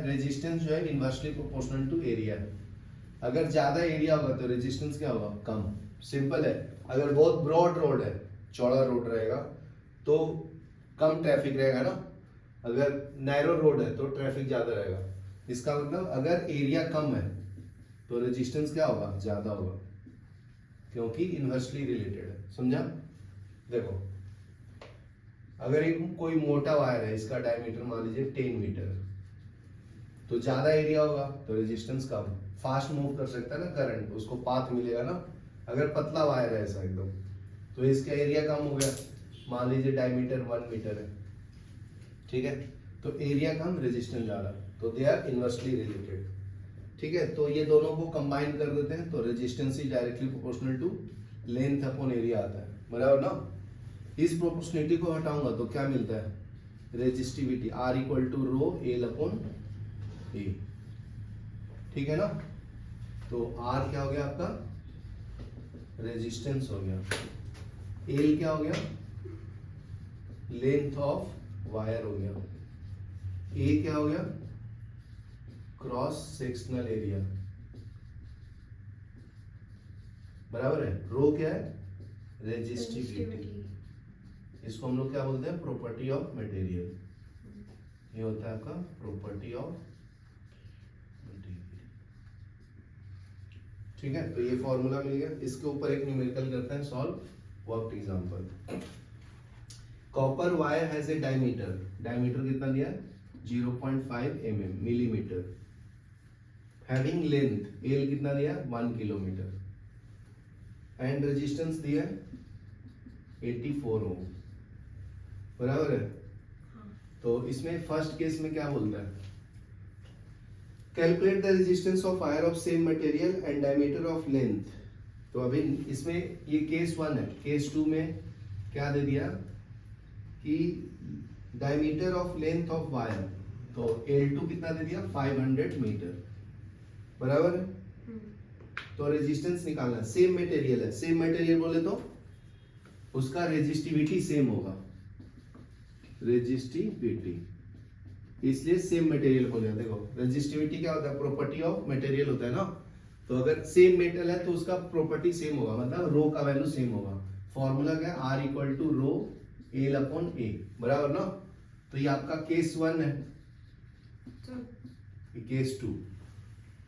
Resistance जो है inversely proportional to area है। अगर ज्यादा एरिया होगा तो रेजिस्टेंस क्या होगा, कम। सिंपल है। अगर बहुत ब्रॉड रोड है, चौड़ा रोड रहेगा तो कम ट्रैफिक रहेगा ना। अगर नैरो रोड है तो ट्रैफिक ज्यादा रहेगा। इसका मतलब अगर एरिया कम है तो रेजिस्टेंस क्या होगा, ज्यादा होगा, क्योंकि इनवर्सली रिलेटेड है। समझा? देखो, अगर एक कोई मोटा वायर है, इसका डायमीटर मान लीजिए 10 मीटर, तो ज्यादा एरिया होगा तो रेजिस्टेंस कम। फास्ट मूव कर सकता है ना करंट, उसको पाथ मिलेगा ना। अगर पतला वायर है ऐसा एकदम, तो इसका एरिया कम हो गया। मान लीजिए डायमीटर 1 मीटर है, ठीक है, तो एरिया कम, रेजिस्टेंस ज्यादा, तो दे आर इनवर्सली रिलेटेड। ठीक है, तो ये दोनों को कंबाइन कर देते हैं तो resistance is directly proportional to length upon area आता है, बराबर ना। इस प्रोपोर्शनलिटी को हटाऊंगा तो क्या मिलता है, resistivity R equal to rho L upon A. ठीक है ना। तो आर क्या हो गया आपका, रेजिस्टेंस हो गया। एल क्या हो गया, लेंथ ऑफ वायर हो गया। ए क्या हो गया, क्रॉस सेक्शनल एरिया, बराबर है। रो क्या है, रेजिस्टिविटी। इसको हम लोग क्या बोलते हैं, प्रॉपर्टी ऑफ मटेरियल। ये होता है आपका प्रॉपर्टी ऑफ मटेरियल। ठीक है, तो ये फॉर्मूला मिल गया। इसके ऊपर एक न्यूमेरिकल करते हैं solve, work example. Copper wire has a diameter, diameter कितना दिया है, 0.5 mm, millimetre. Having length L कितना दिया, 1 किलोमीटर। एंड रेजिस्टेंस दिया है 84 ओम, बराबर है। तो इसमें फर्स्ट केस में क्या बोलता है, calculate the resistance of wire of same material and diameter of length. तो अभी इसमें ये केस 1 है। केस 2 में क्या दे दिया कि diameter of length of wire, तो L2 कितना दे दिया, 500 मीटर, बराबर है। तो रेजिस्टेंस निकालना है, सेम मटेरियल है। सेम मटेरियल बोले तो उसका रेजिस्टिविटी सेम होगा, रेजिस्टिविटी, इसलिए सेम मटेरियल हो जाता है। देखो, रेजिस्टिविटी क्या होता है, प्रॉपर्टी ऑफ मटेरियल होता है ना। तो अगर सेम मेटल है तो उसका प्रॉपर्टी सेम होगा, मतलब रो का वैल्यू सेम होगा। फॉर्मूला क्या है, R equal to rho L upon A, बराबर ना। तो ये आपका केस 1 है, केस 2।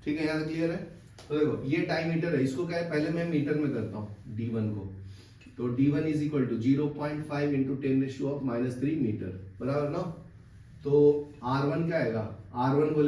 ठीक है, यहाँ क्लियर है। तो देखो, ये डायमीटर है, इसको क्या है, पहले मैं मीटर में करता हूँ D1 को। तो D1 is equal to 0.5 into 10⁻³ metre, बराबर ना। तो R1 क्या आएगा, R1 बोले